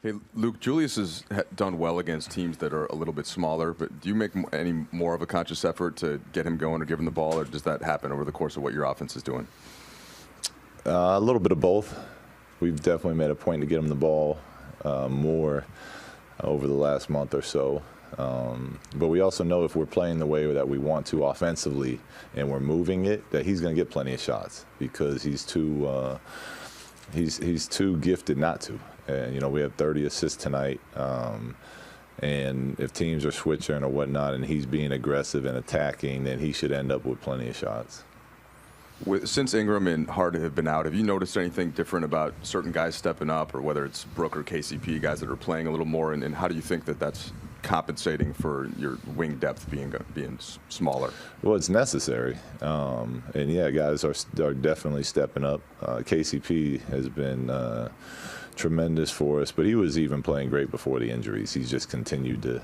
Hey, Luke, Julius has done well against teams that are a little bit smaller, but do you make any more of a conscious effort to get him going or give him the ball, or does that happen over the course of what your offense is doing? A little bit of both. We've definitely made a point to get him the ball more over the last month or so. But we also know if we're playing the way that we want to offensively and we're moving it, that he's going to get plenty of shots because he's too gifted not to. And, you know, we have 30 assists tonight. And if teams are switching or whatnot and he's being aggressive and attacking, then he should end up with plenty of shots. Since Ingram and Hart have been out, have you noticed anything different about certain guys stepping up, or whether it's Brook or KCP, guys that are playing a little more, and how do you think that that's compensating for your wing depth being smaller? Well, it's necessary. And, yeah, guys are definitely stepping up. KCP has been tremendous for us, but he was even playing great before the injuries. He's just continued to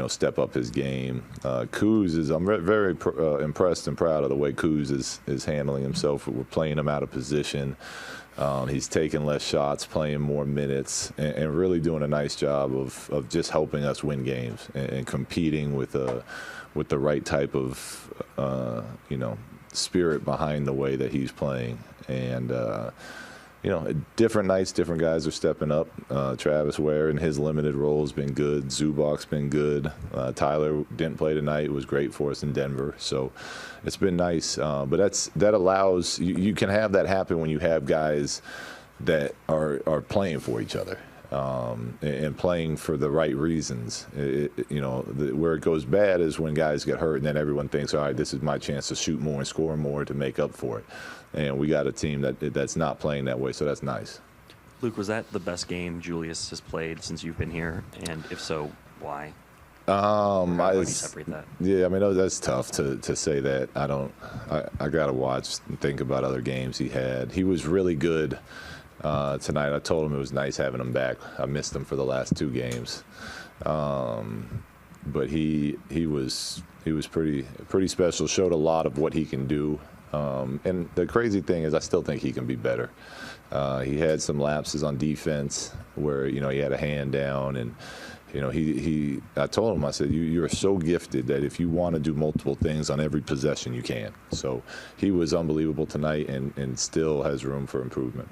step up his game. Kuz I'm very impressed and proud of the way Kuz is handling himself. We're playing him out of position. He's taking less shots, playing more minutes, and really doing a nice job of just helping us win games and competing with the right type of spirit behind the way that he's playing. And different nights, different guys are stepping up. Travis Ware in his limited role has been good. Zubac's been good. Tyler didn't play tonight. It was great for us in Denver. So it's been nice. But that allows you can have that happen when you have guys that are playing for each other. And playing for the right reasons. Where it goes bad is when guys get hurt and then everyone thinks, all right, this is my chance to shoot more and score more to make up for it. And we got a team that's not playing that way, so that's nice. Luke, was that the best game Julius has played since you've been here? And if so, why? How do you separate that? Yeah, I mean, that's tough to say that. I got to watch and think about other games he had. He was really good tonight. I told him it was nice having him back. I missed him for the last two games. But he was pretty special, showed a lot of what he can do. And the crazy thing is I still think he can be better. He had some lapses on defense where, he had a hand down and, I told him, I said, you're so gifted that if you want to do multiple things on every possession, you can. So he was unbelievable tonight and still has room for improvement.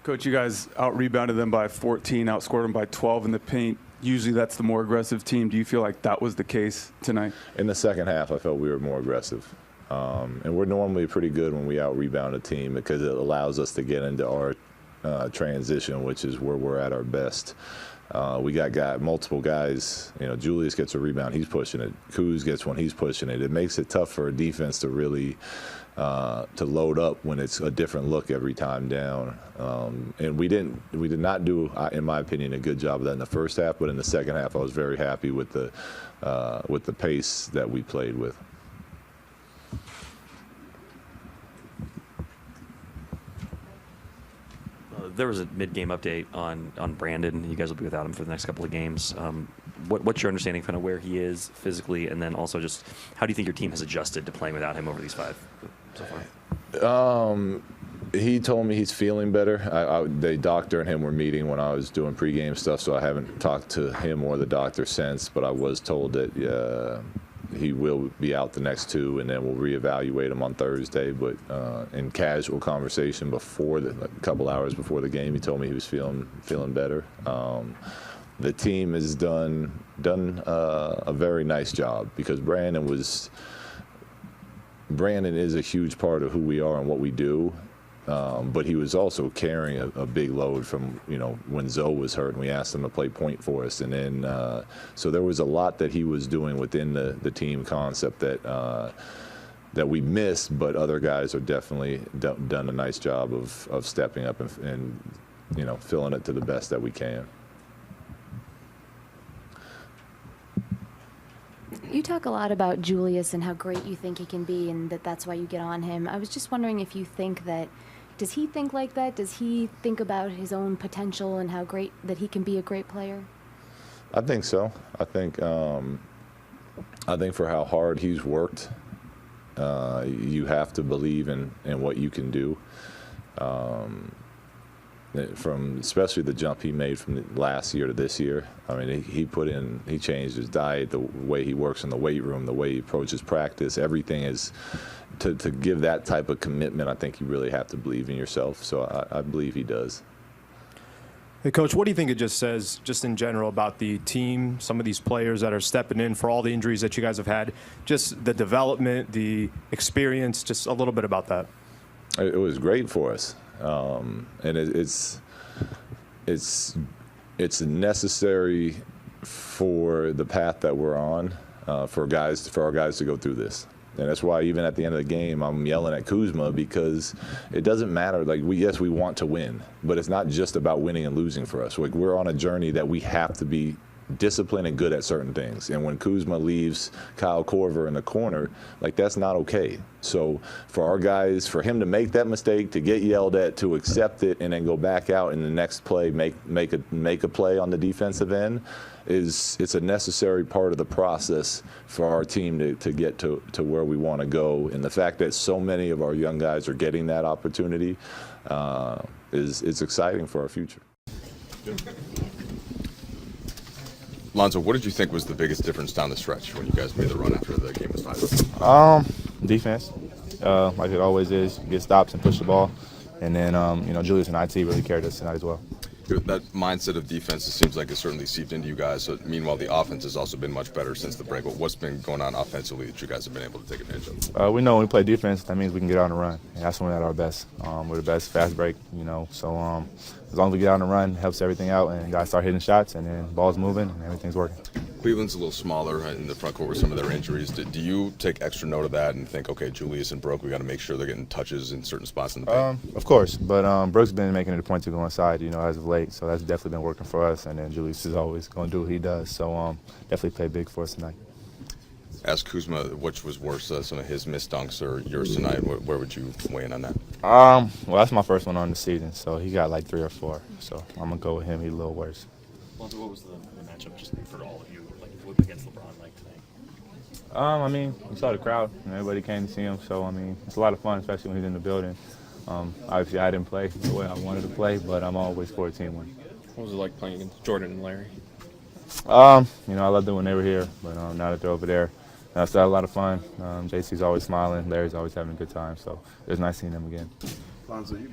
Coach, you guys out-rebounded them by 14, outscored them by 12 in the paint. Usually that's the more aggressive team. Do you feel like that was the case tonight? In the second half, I felt we were more aggressive. And we're normally pretty good when we out-rebound a team because it allows us to get into our transition, which is where we're at our best. We got multiple guys. Julius gets a rebound, he's pushing it. Kuz gets one, he's pushing it. It makes it tough for a defense to really to load up when it's a different look every time down. And we did not do, in my opinion, a good job of that in the first half. But in the second half, I was very happy with the pace that we played with. There was a mid-game update on Brandon. You guys will be without him for the next couple of games. What's your understanding kind of where he is physically, and then also just how do you think your team has adjusted to playing without him over these 5 so far? He told me he's feeling better. The doctor and him were meeting when I was doing pregame stuff, so I haven't talked to him or the doctor since, but I was told that he will be out the next 2, and then we'll reevaluate him on Thursday. But in casual conversation before a couple hours before the game, he told me he was feeling better. The team has done a very nice job because Brandon is a huge part of who we are and what we do. But he was also carrying a big load from, when Zoe was hurt and we asked him to play point for us. And then, so there was a lot that he was doing within the team concept that we missed, but other guys are definitely done a nice job of stepping up and filling it to the best that we can. You talk a lot about Julius and how great you think he can be and that's why you get on him. I was just wondering if you think that, does he think like that? Does he think about his own potential and how great that he can be a great player? I think so. I think for how hard he's worked, you have to believe in what you can do. From especially the jump he made from the last year to this year. I mean, he changed his diet, the way he works in the weight room, the way he approaches practice. Everything is to give that type of commitment. I think you really have to believe in yourself. So I believe he does. Hey, Coach, what do you think it just says, just in general, about the team, some of these players that are stepping in for all the injuries that you guys have had, just the development, the experience, just a little bit about that? It was great for us. And it's necessary for the path that we're on for our guys to go through this. And that's why even at the end of the game, I'm yelling at Kuzma, because it doesn't matter. Like, yes, we want to win, but it's not just about winning and losing for us. Like, we're on a journey that we have to be disciplined and good at certain things. And when Kuzma leaves Kyle Korver in the corner, like, that's not okay. So for our guys, for him to make that mistake, to get yelled at, to accept it, and then go back out in the next play, make a play on the defensive end, it's a necessary part of the process for our team to get to where we want to go. And the fact that so many of our young guys are getting that opportunity is exciting for our future. Lonzo, what did you think was the biggest difference down the stretch when you guys made the run after the game was tied? Defense, like it always is. Get stops and push the ball. And then, Julius and IT really carried us tonight as well. That mindset of defense, it seems like it's certainly seeped into you guys. So, meanwhile, the offense has also been much better since the break. But what's been going on offensively that you guys have been able to take advantage of? We know when we play defense, that means we can get out and run. And that's when we're at our best. We're the best fast break, So as long as we get out and run, it helps everything out. And guys start hitting shots, and then ball's moving, and everything's working. Cleveland's a little smaller in the front court with some of their injuries. Do you take extra note of that and think, okay, Julius and Brook, we got to make sure they're getting touches in certain spots in the paint? Of course, but Brooks been making it a point to go inside, as of late. So that's definitely been working for us. And then Julius is always going to do what he does. So definitely played big for us tonight. Ask Kuzma, which was worse, some of his missed dunks or yours tonight? Where would you weigh in on that? Well, that's my first one on the season, so he got like 3 or 4. So I'm gonna go with him. He's a little worse. Lonzo, what was the matchup just for all of you, like against LeBron, like tonight? We saw the crowd, and everybody came to see him. So it's a lot of fun, especially when he's in the building. Obviously, I didn't play the way I wanted to play, but I'm always for a team win. What was it like playing against Jordan and Larry? I loved it when they were here, but now that they're over there, I still had a lot of fun. JC's always smiling. Larry's always having a good time. So it was nice seeing them again. Lonzo, you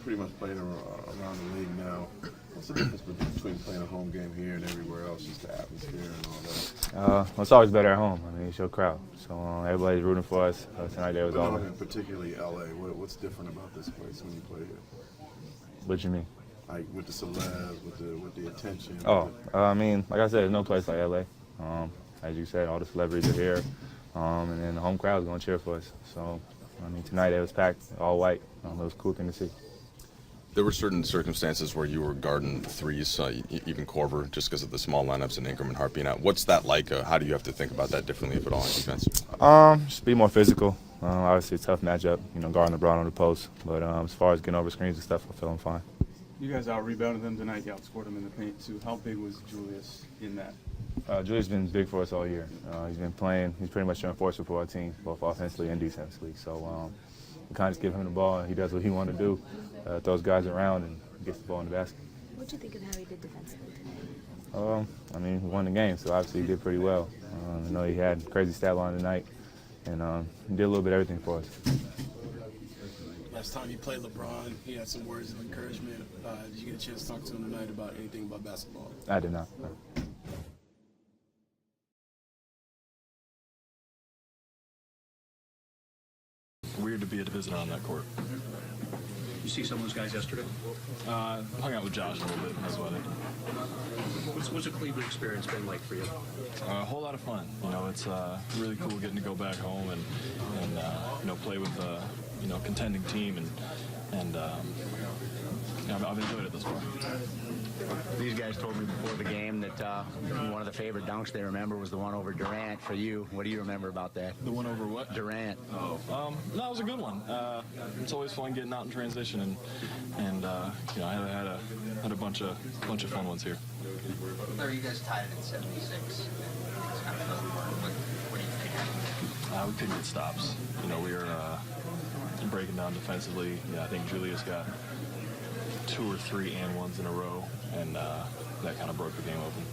pretty much played around the league now. What's the difference between playing a home game here and everywhere else, just the atmosphere and all that? It's always better at home. It's your crowd. So everybody's rooting for us. Tonight there was all. Particularly LA. What's different about this place when you play here? What do you mean? Like with the celebs, with the attention. Like I said, there's no place like LA. As you said, all the celebrities are here, and then the home crowd's going to cheer for us. So, tonight it was packed, all white. It was a cool thing to see. There were certain circumstances where you were guarding threes, even Korver, just because of the small lineups and Ingram and Hart being out. What's that like? How do you have to think about that differently, if at all, on defense? Just be more physical. Obviously, a tough matchup, guarding LeBron on the post. But as far as getting over screens and stuff, I'm feeling fine. You guys out-rebounded them tonight. You outscored them in the paint, too. How big was Julius in that? Julius has been big for us all year. He's been playing. He's pretty much an enforcer for our team, both offensively and defensively. So we kind of just give him the ball, and he does what he wants to do, throws guys around, and gets the ball in the basket. What do you think of how he did defensively tonight? He won the game, so obviously he did pretty well. I know he had a crazy stat line tonight, and he did a little bit of everything for us. Last time you played LeBron, he had some words of encouragement. Did you get a chance to talk to him tonight about anything about basketball? I did not. No. Weird to be a visitor on that court. You see some of those guys yesterday? Hung out with Josh a little bit. That's about it. What's the Cleveland experience been like for you? A whole lot of fun. It's really cool getting to go back home and play with a contending team and I've enjoyed it thus far. These guys told me before the game that one of the favorite dunks they remember was the one over Durant. For you, what do you remember about that? The one over what? Durant. Oh, no, it was a good one. It's always fun getting out in transition, and I had a bunch of fun ones here. You guys tied it at 76. What do you think? We couldn't get stops. We were breaking down defensively. I think Julius got 2 or 3 and ones in a row, and that kind of broke the game open.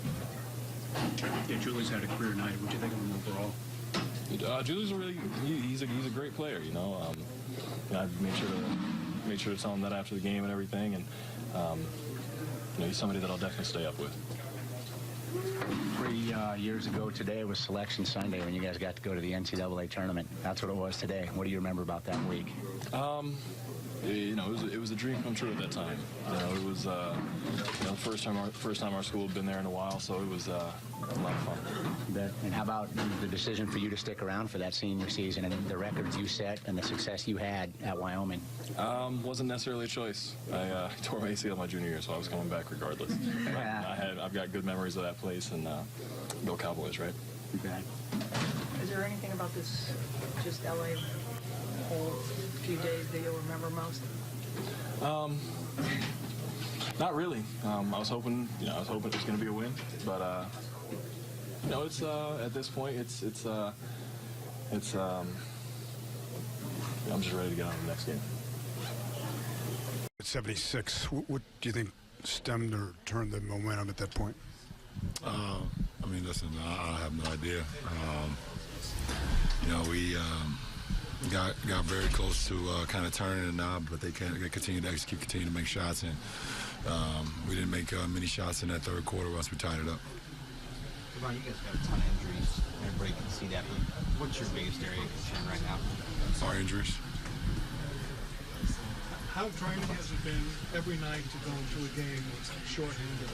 Yeah, Julius had a career night. What do you think of him overall? Julius he's a great player. I made sure to tell him that after the game and everything, and he's somebody that I'll definitely stay up with. 3 years ago today was Selection Sunday when you guys got to go to the NCAA tournament. That's what it was today. What do you remember about that week? It was a dream come true at that time. It was the first time our school had been there in a while, so it was a lot of fun. And how about the decision for you to stick around for that senior season and the records you set and the success you had at Wyoming? Wasn't necessarily a choice. I tore my ACL my junior year, so I was coming back regardless. I've got good memories of that place, and go Cowboys, right? Okay. Is there anything about this just LA whole few days that you'll remember most? Not really. I was hoping it was going to be a win, but it's at this point, I'm just ready to get on to the next game. At 76, what do you think stemmed or turned the momentum at that point? Listen, I have no idea. We got very close to kind of turning the knob, but they continued to execute, continue to make shots, and we didn't make many shots in that third quarter once we tied it up. Ron, you guys got a ton of injuries. Everybody can see that. But what's your biggest area of concern right now? Our injuries. How draining has it been every night to go into a game shorthanded?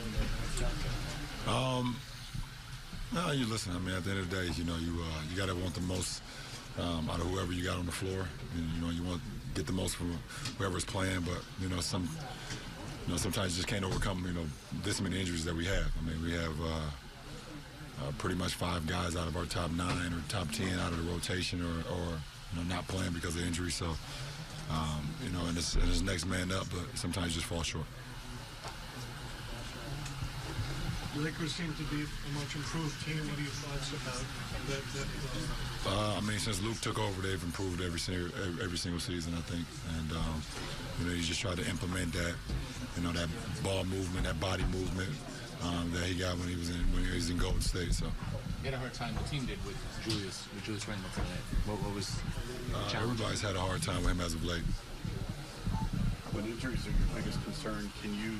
No, you listen. At the end of the day, you got to want the most out of whoever you got on the floor. You want to get the most from whoever's playing, but sometimes you just can't overcome this many injuries that we have. We have pretty much 5 guys out of our top 9 or top 10 out of the rotation or not playing because of injury. So and it's next man up, but sometimes you just fall short. The Lakers seem to be a much improved team. What are your thoughts about that? Since Luke took over, they've improved every single season, I think. And you just try to implement that, that ball movement, that body movement that he got when he was in Golden State. So. You had a hard time. The team did with Julius Randle tonight. What was the challenge? Everybody's had a hard time with him as of late. When injuries are your biggest concern, can you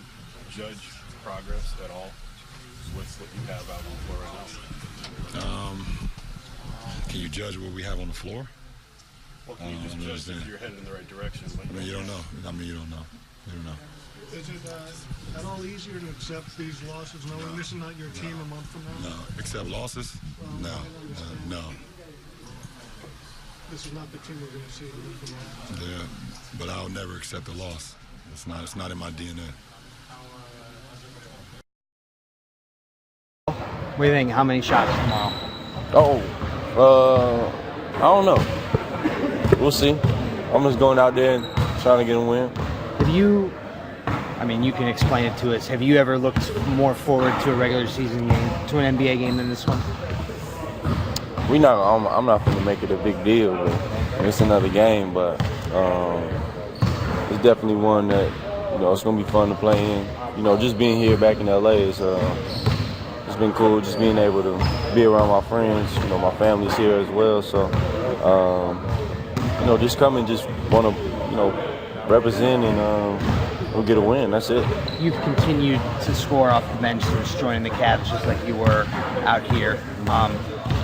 judge progress at all with what you have out on the floor right now? Can you judge what we have on the floor? Well, can you just judge if you're headed in the right direction? You don't know. You don't know. Is it at all easier to accept these losses, knowing this is not your team a month from now? No. Accept losses? No. This is not the team we're going to see a month from now. Yeah, but I'll never accept a loss. It's not in my DNA. What do you think? How many shots tomorrow? I don't know. We'll see. I'm just going out there and trying to get a win. Have you, you can explain it to us. Have you ever looked more forward to a regular season game, to an NBA game than this one? I'm not going to make it a big deal, but it's another game. But it's definitely one that it's going to be fun to play in. Just being here back in LA is it's been cool. Just being able to be around my friends. My family's here as well. So just come and just want to represent and we'll get a win. That's it. You've continued to score off the bench since joining the Cavs, just like you were out here.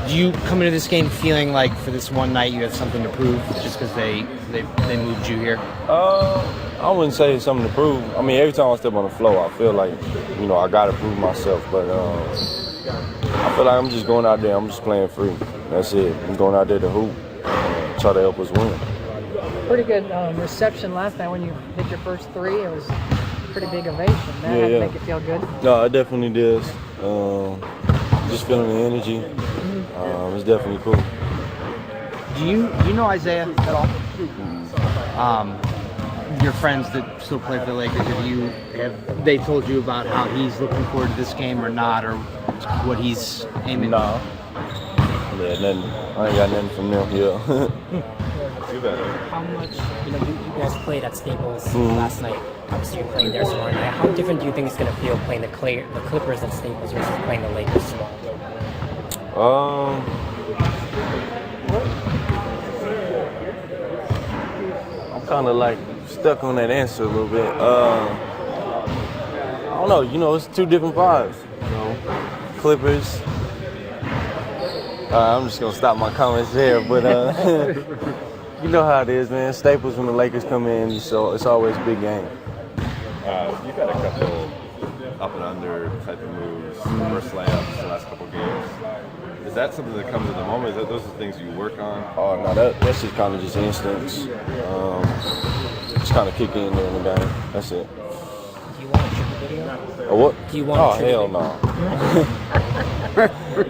Do you come into this game feeling like for this one night you have something to prove just because they moved you here? I wouldn't say it's something to prove. Every time I step on the floor, I feel like, I got to prove myself. But I feel like I'm just going out there. I'm just playing free. That's it. I'm going out there to hoop and try to help us win. Pretty good reception last night when you hit your first 3. It was a pretty big ovation. That had to make it feel good. No, it definitely does. Just feeling the energy. It's definitely cool. Do you know Isaiah at all? Your friends that still play for the Lakers, have they told you about how he's looking forward to this game or not, or what he's aiming? No. Yeah, nothing. I ain't got nothing from them. Yeah. How much, you guys played at Staples last night. Obviously, you're playing there tomorrow night. How different do you think it's going to feel playing the Clippers at Staples versus playing the Lakers tomorrow? I'm kind of like stuck on that answer a little bit. I don't know. It's two different vibes. Clippers. I'm just gonna stop my comments there, but you know how it is, man. Staples, when the Lakers come in, so it's always a big game. You've had a couple up and under type of moves, reverse layups the last couple games. Is that something that comes in the moment? Is that those are things you work on? Oh no, that's just kind of just instincts. Just kind of kick in during the game. That's it. Do you want a triple video? A what? Do you want a hell triple no.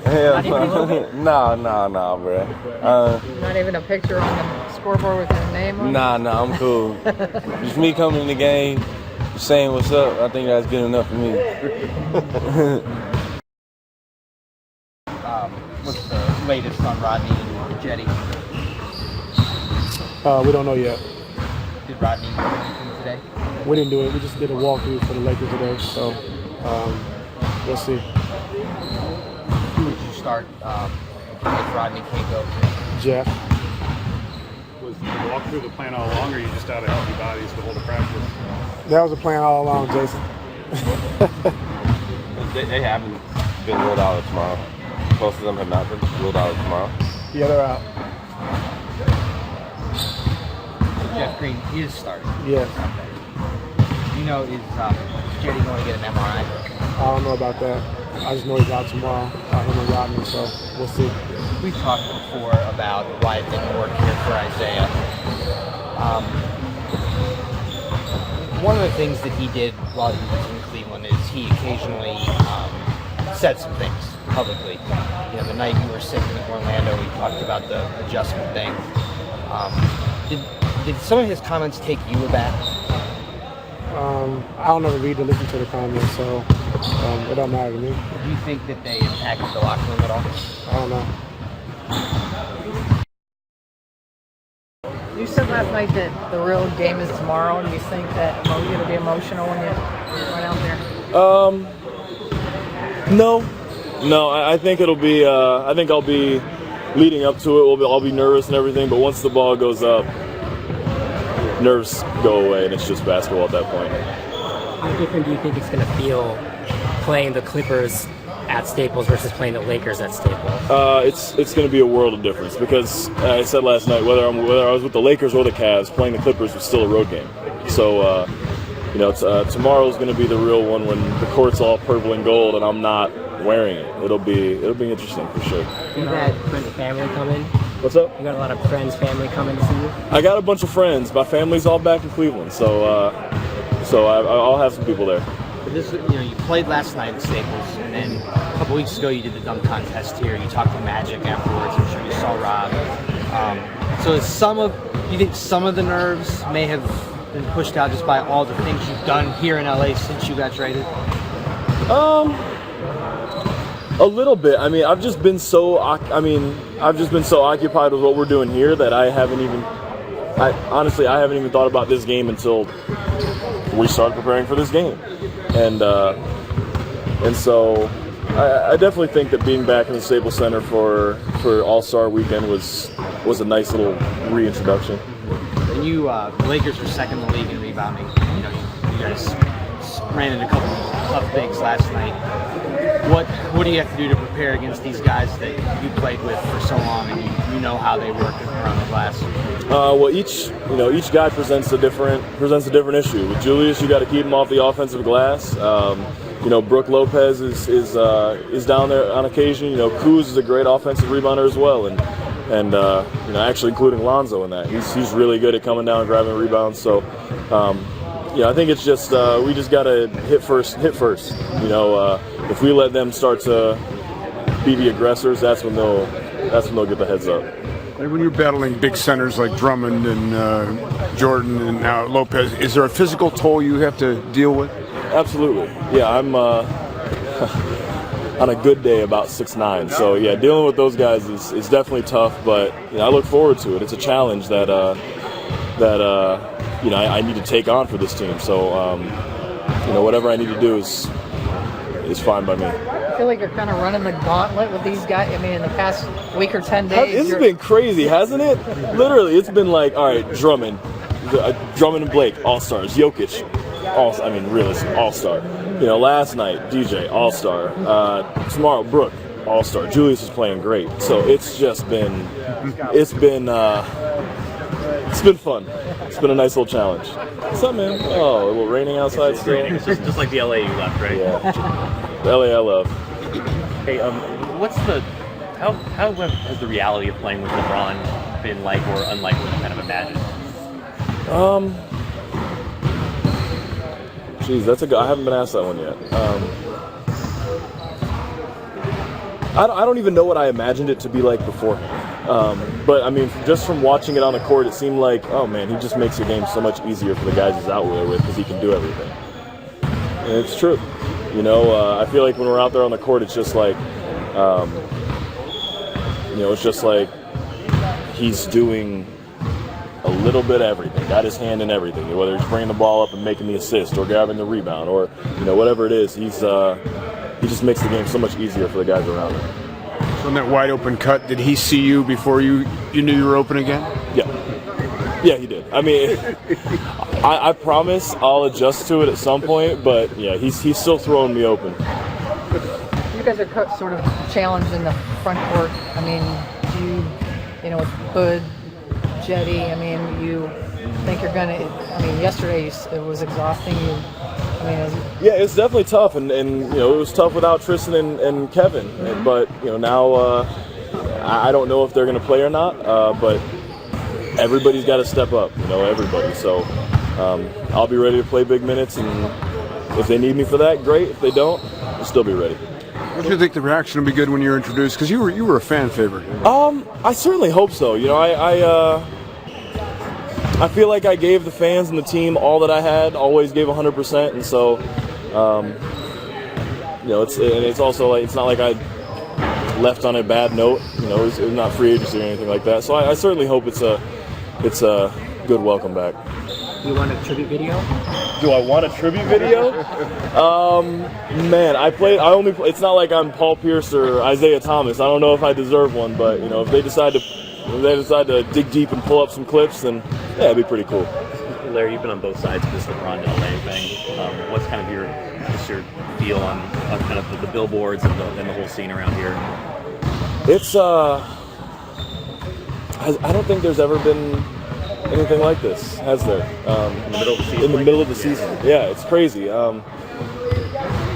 Hell no. Nah, bro. Not even a picture on the scoreboard with your name on it? Nah, I'm cool. Just me coming in the game, saying what's up, I think that's good enough for me. What's the latest on Rodney and Jetty? We don't know yet. Did Rodney do anything today? We didn't do it. We just did a walkthrough for the Lakers today, so we'll see. Who would you start if Rodney can't go? Jeff. Was the walkthrough the plan all along, or you just out of healthy bodies to hold a practice? That was the plan all along, Jason. They haven't been ruled out tomorrow. Most of them have not been ruled out tomorrow. Yeah, they're out. Jeff Green is starting. Yes. Is Jetty going to get an MRI? I don't know about that. I just know he's out tomorrow, him and Rodney, so we'll see. We talked before about why it didn't work here for Isaiah. One of the things that he did while he was in Cleveland is he occasionally said some things publicly. The night you were sick in Orlando, we talked about the adjustment thing. Did some of his comments take you aback? I don't ever read or listen to the comments, so it don't matter to me. Do you think that they impacted the locker room at all? I don't know. You said last night that the real game is tomorrow. Do you think that it'll be emotional when you run out there? No. I think it'll be. I think I'll be leading up to it. I'll be nervous and everything, but once the ball goes up, nerves go away, and it's just basketball at that point. How different do you think it's going to feel playing the Clippers at Staples versus playing the Lakers at Staples? It's going to be a world of difference because I said last night whether I was with the Lakers or the Cavs, playing the Clippers was still a road game. So tomorrow's going to be the real one when the court's all purple and gold and I'm not wearing it. It'll be interesting for sure. You had friends and family come in? What's up? You got a lot of friends, family coming to see you? I got a bunch of friends. My family's all back in Cleveland, so I'll have some people there. You played last night at Staples, and then a couple weeks ago you did the dunk contest here. You talked to Magic afterwards. I'm sure you saw Rob. Do you think some of the nerves may have been pushed out just by all the things you've done here in LA since you got traded? A little bit. I mean, I've just been so occupied with what we're doing here that I haven't even thought about this game until we started preparing for this game. And so I definitely think that being back in the Staples Center for All-Star Weekend was a nice little reintroduction. And the Lakers were second in the league in rebounding. You guys ran into a couple tough bigs last night. What do you have to do to prepare against these guys that you played with for so long and you know how they work around the glass? Well, each guy presents a different issue. With Julius, you got to keep him off the offensive glass. Brook Lopez is down there on occasion. Kuz is a great offensive rebounder as well, and actually including Lonzo in that. He's really good at coming down and grabbing rebounds. So, I think it's just we just got to hit first. If we let them start to be the aggressors, that's when they'll get the heads up. When you're battling big centers like Drummond and Jordan and now Lopez, is there a physical toll you have to deal with? Absolutely. Yeah, on a good day about 6'9". So yeah, dealing with those guys is definitely tough, but I look forward to it. It's a challenge that I need to take on for this team. So whatever I need to do is fine by me. I feel like you're kind of running the gauntlet with these guys. I mean, in the past week or 10 days. This has been crazy, hasn't it? Literally, it's been like, all right, Drummond and Blake, all-stars. Jokic, realistic, all-star. Last night, DJ, all-star. Tomorrow, Brook, all-star. Julius is playing great. So it's been fun. It's been a nice little challenge. What's up, man? Oh, a little raining outside still. Raining. It's just like the LA you left, right? Yeah. The LA I love. Hey, how has the reality of playing with LeBron been like or unlike what you kind of imagined? I haven't been asked that one yet. I don't even know what I imagined it to be like before. But I mean, just from watching it on the court, it seemed like, oh man, he just makes the game so much easier for the guys he's out there with because he can do everything. And it's true. I feel like when we're out there on the court, it's just like, it's just like he's doing a little bit of everything. Got his hand in everything. Whether he's bringing the ball up and making the assist, or grabbing the rebound, or whatever it is, he just makes the game so much easier for the guys around him. On that wide open cut, did he see you before you knew you were open again? Yeah, he did. I mean, I promise I'll adjust to it at some point, but yeah, he's still throwing me open. You guys are sort of challenged in the front court. I mean, do you with Hood, Jetty, you think you're gonna? Yesterday it was exhausting. Yeah, it's definitely tough, and it was tough without Tristan and Kevin. But now I don't know if they're going to play or not. But everybody's got to step up. Everybody. So I'll be ready to play big minutes, and if they need me for that, great. If they don't, I'll still be ready. What do you think the reaction will be good when you're introduced? Because you were a fan favorite. I certainly hope so. I feel like I gave the fans and the team all that I had, always gave 100%, and so, it's also like, it's not like I left on a bad note, it's not free agency or anything like that, so I certainly hope it's a good welcome back. You want a tribute video? Do I want a tribute video? Man, it's not like I'm Paul Pierce or Isaiah Thomas. I don't know if I deserve one, but, if they decide to dig deep and pull up some clips, then yeah, it'd be pretty cool. Larry, you've been on both sides of this LeBron to LA thing. What's kind of your feel on kind of the billboards and the whole scene around here? It's I don't think there's ever been anything like this, has there? In the middle of the season. In the middle of the season, yeah, it's crazy.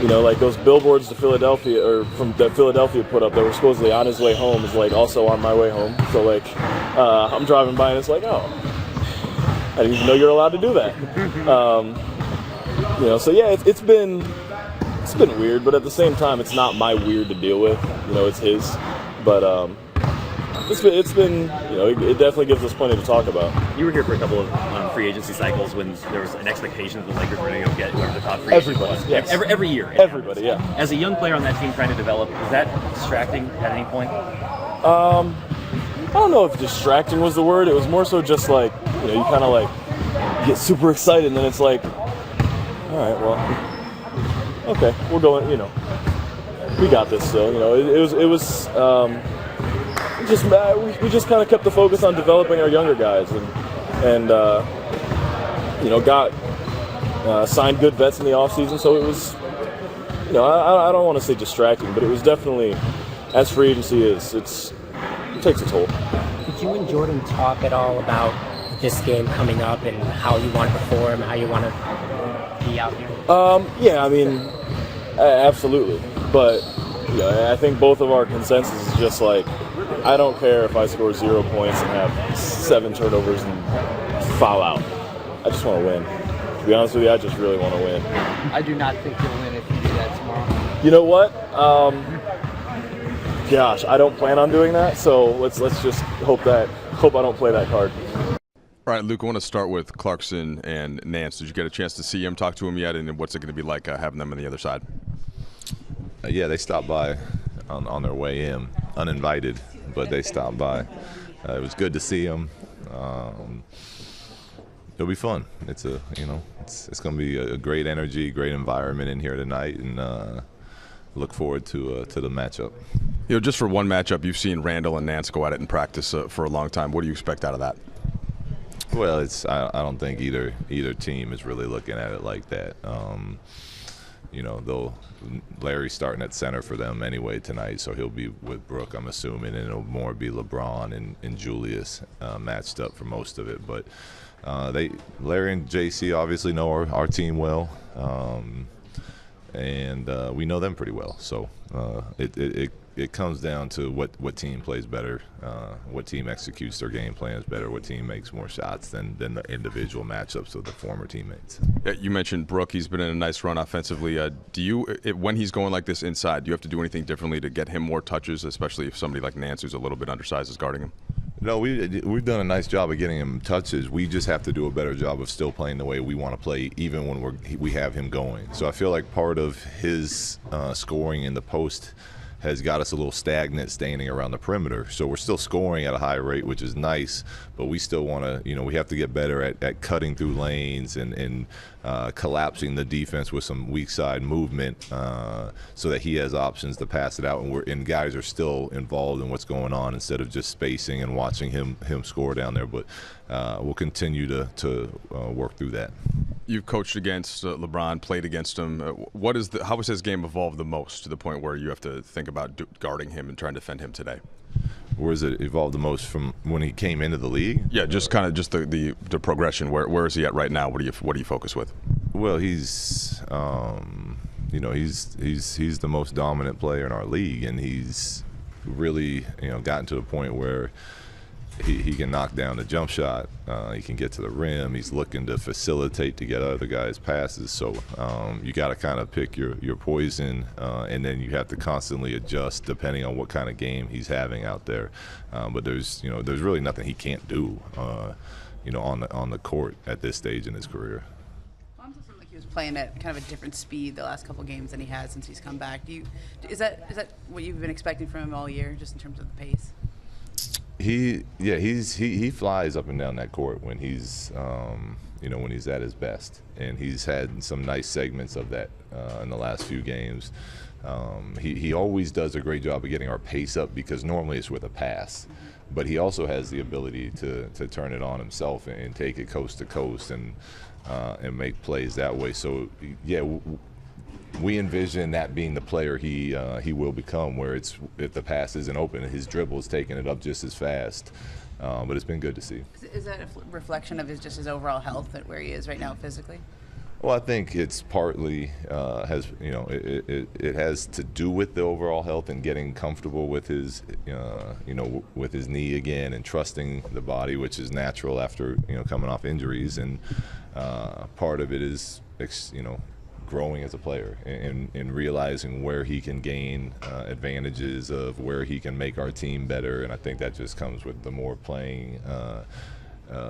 Like those billboards that Philadelphia put up that were supposedly on his way home is like also on my way home. So like, I'm driving by and it's like, oh, I didn't even know you're allowed to do that. So yeah, it's been weird, but at the same time, it's not my weird to deal with. It's his, but it's been it definitely gives us plenty to talk about. You were here for a couple of free agency cycles when there was an expectation that the Lakers were going to go get whoever the top free agent was. Yes. Every year. Everybody, yeah. As a young player on that team trying to develop, was that distracting at any point? I don't know if distracting was the word. It was more so just like, you kind of like get super excited and then it's like, all right, well, okay, we're going, we got this still. We just kind of kept the focus on developing our younger guys and got signed good vets in the offseason. So it was, I don't want to say distracting, but it was definitely, as free agency is, it takes a toll. Did you and Jordan talk at all about this game coming up and how you want to perform, how you want to be out here? Yeah, absolutely. But I think both of our consensus is just like, I don't care if I score 0 points and have 7 turnovers and foul out. I just want to win. To be honest with you, I just really want to win. I do not think you'll win if you do that tomorrow. You know what? Gosh, I don't plan on doing that, so let's just hope I don't play that card. All right, Luke, I want to start with Clarkson and Nance. Did you get a chance to see him, talk to him yet, and what's it going to be like having them on the other side? Yeah, they stopped by on their way in, uninvited, but they stopped by. It was good to see them. It'll be fun. It's going to be a great energy, great environment in here tonight, and look forward to the matchup. Just for one matchup, you've seen Randall and Nance go at it in practice for a long time. What do you expect out of that? Well, I don't think either team is really looking at it like that. Larry's starting at center for them anyway tonight, so he'll be with Brooke, I'm assuming, and it'll more be LeBron and Julius matched up for most of it. But Larry and JC obviously know our team well, and we know them pretty well. So it comes down to what team plays better, what team executes their game plans better, what team makes more shots than the individual matchups of the former teammates. You mentioned Brooke. He's been in a nice run offensively. When he's going like this inside, do you have to do anything differently to get him more touches, especially if somebody like Nance, who's a little bit undersized, is guarding him? No, we've done a nice job of getting him touches. We just have to do a better job of still playing the way we want to play, even when we have him going. So I feel like part of his scoring in the post has got us a little stagnant standing around the perimeter. So we're still scoring at a high rate, which is nice, but we still want to, we have to get better at cutting through lanes and collapsing the defense with some weak side movement so that he has options to pass it out, and guys are still involved in what's going on instead of just spacing and watching him score down there. But we'll continue to work through that. You've coached against LeBron, played against him. How has his game evolved the most to the point where you have to think about guarding him and trying to defend him today? Where has it evolved the most from when he came into the league? Yeah, just kind of just the progression. Where is he at right now? What do you focus with? Well, he's he's the most dominant player in our league, and he's really gotten to the point where he can knock down the jump shot. He can get to the rim. He's looking to facilitate to get other guys' passes. So you got to kind of pick your poison, and then you have to constantly adjust depending on what kind of game he's having out there. But there's really nothing he can't do, on the court at this stage in his career. Lonzo seemed like he was playing at kind of a different speed the last couple of games than he has since he's come back. Is that what you've been expecting from him all year, just in terms of the pace? He flies up and down that court when he's when he's at his best, and he's had some nice segments of that in the last few games. He always does a great job of getting our pace up because normally it's with a pass, but he also has the ability to turn it on himself and take it coast to coast and make plays that way. So we envision that being the player he will become, where if the pass isn't open, his dribble is taking it up just as fast. But it's been good to see. Is that a reflection of his overall health at where he is right now physically? Well, I think it's partly it has to do with the overall health and getting comfortable with his with his knee again and trusting the body, which is natural after coming off injuries, and part of it is growing as a player and realizing where he can gain advantages of where he can make our team better. And I think that just comes with the more playing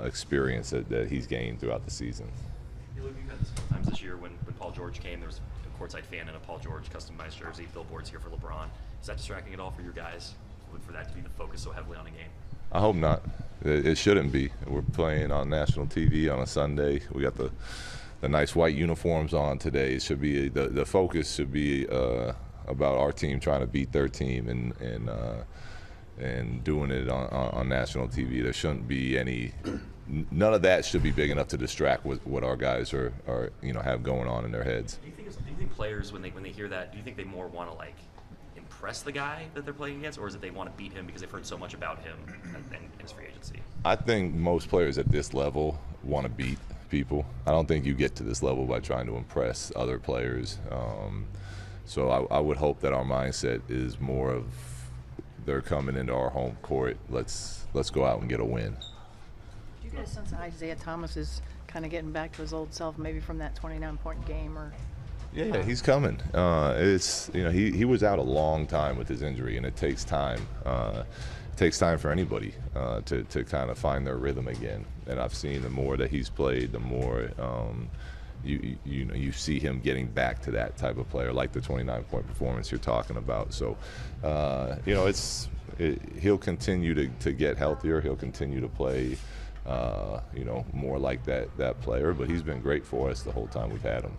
experience that he's gained throughout the season. You've had this couple times this year when Paul George came, there was a courtside fan in a Paul George customized jersey, billboards here for LeBron. Is that distracting at all for your guys, for that to be the focus so heavily on a game? I hope not. It shouldn't be. We're playing on national TV on a Sunday. We got the nice white uniforms on today. It should be the focus should be about our team trying to beat their team and doing it on national TV. There shouldn't be none of that should be big enough to distract with what our guys are have going on in their heads. Do you think players when they hear that, do you think they more want to impress the guy that they're playing against, or is it they want to beat him because they've heard so much about him and his free agency? I think most players at this level want to beat people. I don't think you get to this level by trying to impress other players. So I would hope that our mindset is more of they're coming into our home court. Let's go out and get a win. Do you get a sense that Isaiah Thomas is kind of getting back to his old self, maybe from that 29-point game? Or Yeah, he's coming. It's he was out a long time with his injury, and it takes time. It takes time for anybody to kind of find their rhythm again. And I've seen the more that he's played, the more you see him getting back to that type of player, like the 29-point performance you're talking about. So, he'll continue to get healthier. He'll continue to play, more like that player. But he's been great for us the whole time we've had him.